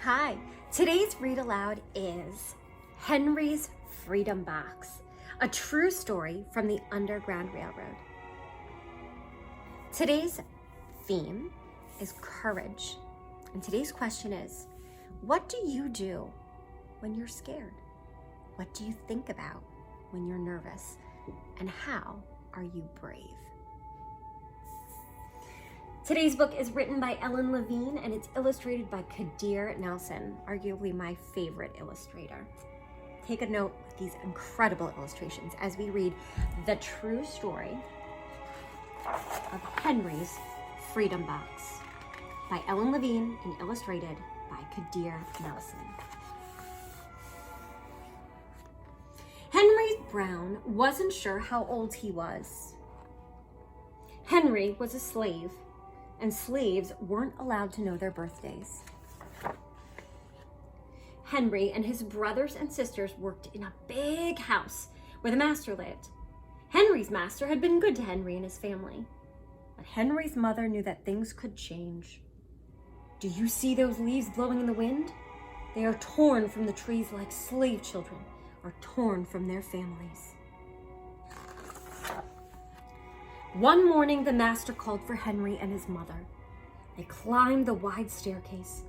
Hi, today's read aloud is Henry's Freedom Box, a true story from the Underground Railroad. Today's theme is courage, and today's question is, what do you do when you're scared? What do you think about when you're nervous? And how are you brave? Today's book is written by Levine and it's illustrated by Kadir Nelson, arguably my favorite illustrator. Take a note of these incredible illustrations as we read the true story of Henry's Freedom Box by Levine and illustrated by Kadir Nelson. Henry Brown wasn't sure how old he was. Henry was a slave, and slaves weren't allowed to know their birthdays. Henry and his brothers and sisters worked in a big house where the master lived. Henry's master had been good to Henry and his family, but Henry's mother knew that things could change. Do you see those leaves blowing in the wind? They are torn from the trees like slave children are torn from their families. One morning, the master called for Henry and his mother. They climbed the wide staircase.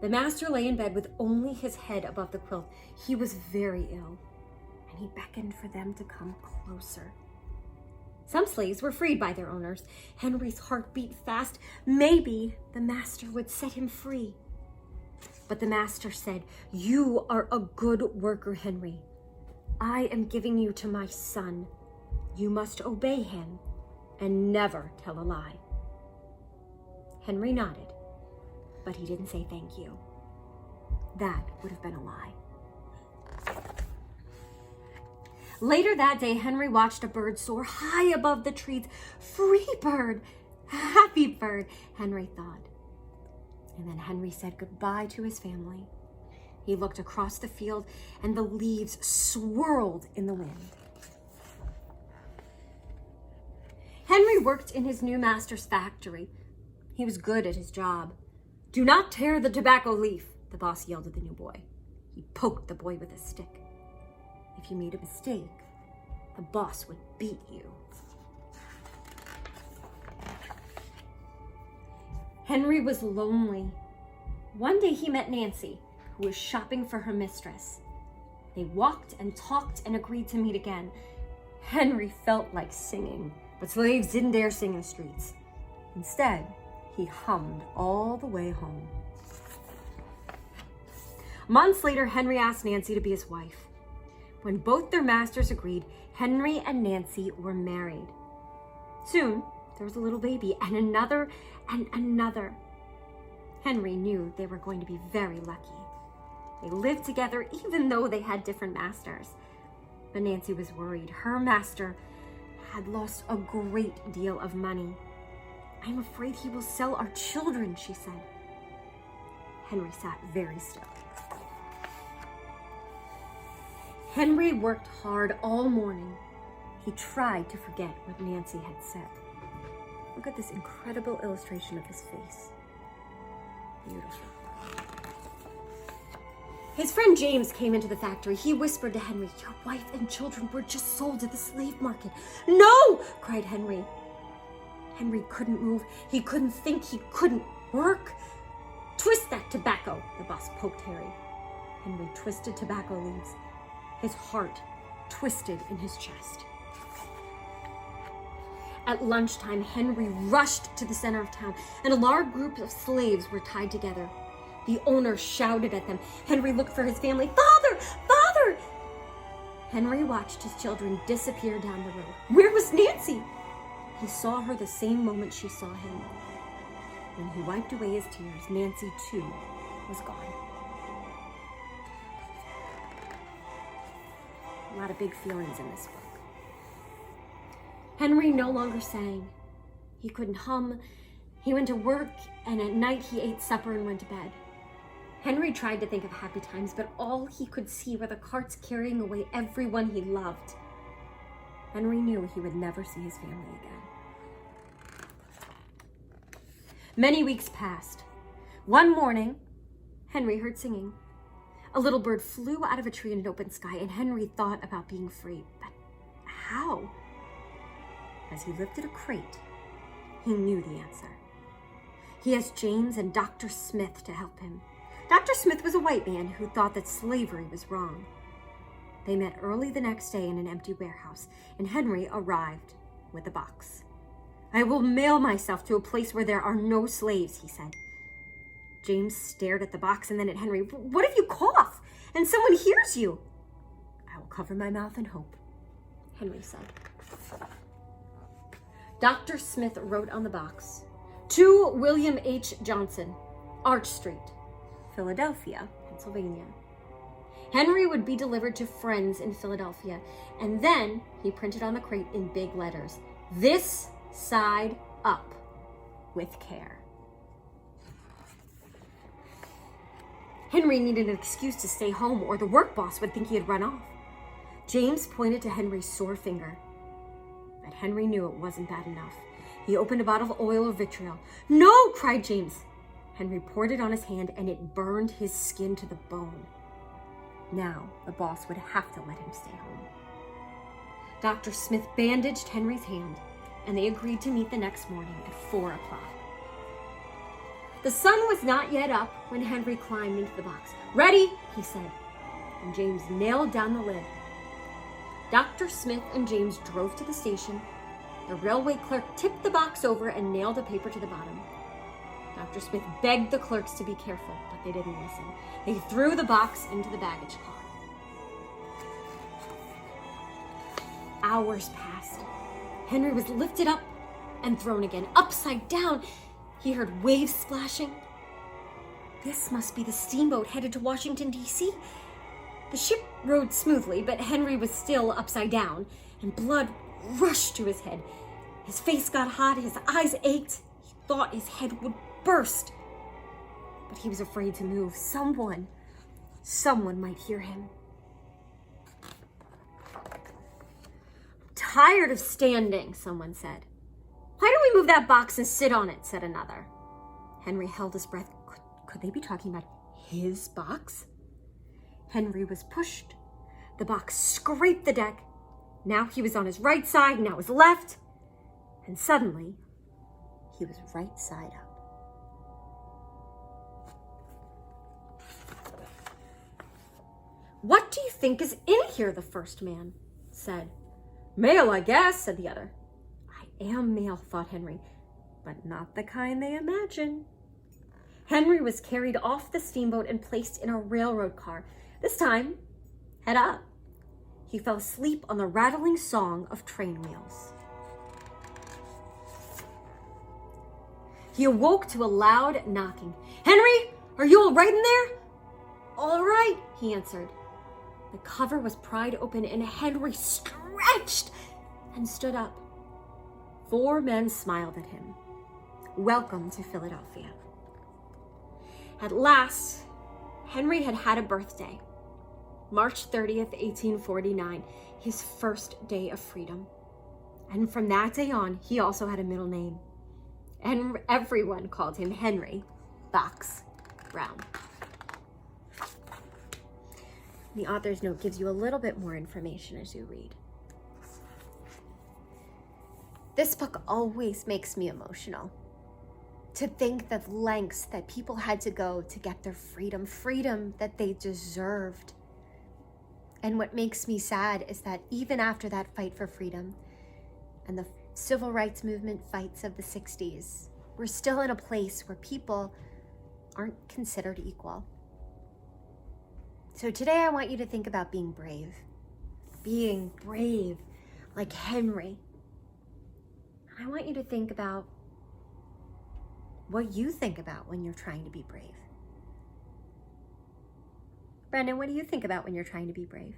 The master lay in bed with only his head above the quilt. He was very ill, and he beckoned for them to come closer. Some slaves were freed by their owners. Henry's heart beat fast. Maybe the master would set him free. But the master said, "You are a good worker, Henry. I am giving you to my son. You must obey him and never tell a lie." Henry nodded, but he didn't say thank you. That would have been a lie. Later that day, Henry watched a bird soar high above the trees. Free bird, happy bird, Henry thought. And then Henry said goodbye to his family. He looked across the field and the leaves swirled in the wind. Henry worked in his new master's factory. He was good at his job. "Do not tear the tobacco leaf," the boss yelled at the new boy. He poked the boy with a stick. If you made a mistake, the boss would beat you. Henry was lonely. One day he met Nancy, who was shopping for her mistress. They walked and talked and agreed to meet again. Henry felt like singing, but slaves didn't dare sing in the streets. Instead, he hummed all the way home. Months later, Henry asked Nancy to be his wife. When both their masters agreed, Henry and Nancy were married. Soon, there was a little baby, and another, and another. Henry knew they were going to be very lucky. They lived together even though they had different masters. But Nancy was worried. Her master had lost a great deal of money. "I'm afraid he will sell our children," she said. Henry sat very still. Henry worked hard all morning. He tried to forget what Nancy had said. Look at this incredible illustration of his face. Beautiful. His friend James came into the factory. He whispered to Henry, "Your wife and children were just sold to the slave market." "No!" cried Henry. Henry couldn't move. He couldn't think. He couldn't work. "Twist that tobacco," the boss poked Henry. Henry twisted tobacco leaves. His heart twisted in his chest. At lunchtime, Henry rushed to the center of town, and a large group of slaves were tied together. The owner shouted at them. Henry looked for his family. "Father! Father!" Henry watched his children disappear down the road. Where was Nancy? He saw her the same moment she saw him. When he wiped away his tears, Nancy too was gone. A lot of big feelings in this book. Henry no longer sang. He couldn't hum. He went to work, and at night he ate supper and went to bed. Henry tried to think of happy times, but all he could see were the carts carrying away everyone he loved. Henry knew he would never see his family again. Many weeks passed. One morning, Henry heard singing. A little bird flew out of a tree in an open sky, and Henry thought about being free. But how? As he lifted a crate, he knew the answer. He asked James and Dr. Smith to help him. Dr. Smith was a white man who thought that slavery was wrong. They met early the next day in an empty warehouse, and Henry arrived with a box. "I will mail myself to a place where there are no slaves," he said. James stared at the box and then at Henry. "What if you cough and someone hears you?" "I will cover my mouth and hope," Henry said. Dr. Smith wrote on the box, "To William H. Johnson, Arch Street, Philadelphia, Pennsylvania." Henry would be delivered to friends in Philadelphia, and then he printed on the crate in big letters, "This side up, with care." Henry needed an excuse to stay home, or the work boss would think he had run off. James pointed to Henry's sore finger, but Henry knew it wasn't bad enough. He opened a bottle of oil of vitriol. "No!" cried James. Henry poured it on his hand, and it burned his skin to the bone. Now the boss would have to let him stay home. Dr. Smith bandaged Henry's hand, and they agreed to meet the next morning at 4 o'clock. The sun was not yet up when Henry climbed into the box. "Ready," he said, and James nailed down the lid. Dr. Smith and James drove to the station. The railway clerk tipped the box over and nailed a paper to the bottom. Dr. Smith begged the clerks to be careful, but they didn't listen. They threw the box into the baggage car. Hours passed. Henry was lifted up and thrown again, upside down. He heard waves splashing. This must be the steamboat headed to Washington, D.C. The ship rode smoothly, but Henry was still upside down, and blood rushed to his head. His face got hot, his eyes ached. He thought his head would burst. But he was afraid to move. Someone might hear him. "I'm tired of standing," someone said. "Why don't we move that box and sit on it?" said another. Henry held his breath. Could they be talking about his box? Henry was pushed. The box scraped the deck. Now he was on his right side, now his left. And suddenly, he was right side up. "What do you think is in here?" the first man said. "Mail, I guess," said the other. "I am mail," thought Henry, but not the kind they imagine. Henry was carried off the steamboat and placed in a railroad car. This time, head up. He fell asleep on the rattling song of train wheels. He awoke to a loud knocking. "Henry, are you all right in there?" "All right," he answered. The cover was pried open, and Henry stretched and stood up. 4 men smiled at him. "Welcome to Philadelphia." At last, Henry had had a birthday. March 30th, 1849, his first day of freedom. And from that day on, he also had a middle name. And everyone called him Henry Box Brown. The author's note gives you a little bit more information as you read. This book always makes me emotional. To think the lengths that people had to go to get their freedom that they deserved. And what makes me sad is that even after that fight for freedom and the civil rights movement fights of the 60s, we're still in a place where people aren't considered equal. So today I want you to think about being brave. Being brave like Henry. And I want you to think about what you think about when you're trying to be brave. Brendan, what do you think about when you're trying to be brave?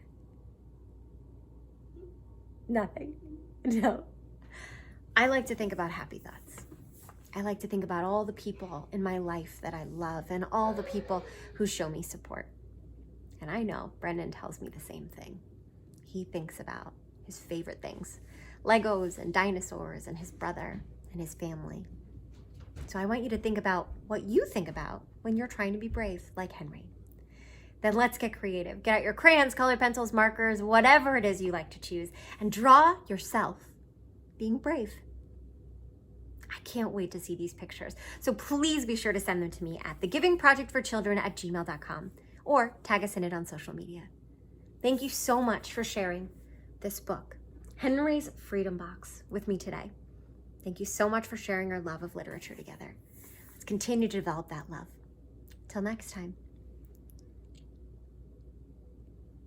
Nothing. No. I like to think about happy thoughts. I like to think about all the people in my life that I love and all the people who show me support. And I know Brendan tells me the same thing. He thinks about his favorite things, Legos and dinosaurs and his brother and his family. So I want you to think about what you think about when you're trying to be brave, like Henry. Then let's get creative. Get out your crayons, colored pencils, markers, whatever it is you like to choose, and draw yourself being brave. I can't wait to see these pictures. So please be sure to send them to me at thegivingprojectforchildren@gmail.com or tag us in it on social media. Thank you so much for sharing this book, Henry's Freedom Box, with me today. Thank you so much for sharing our love of literature together. Let's continue to develop that love. Till next time.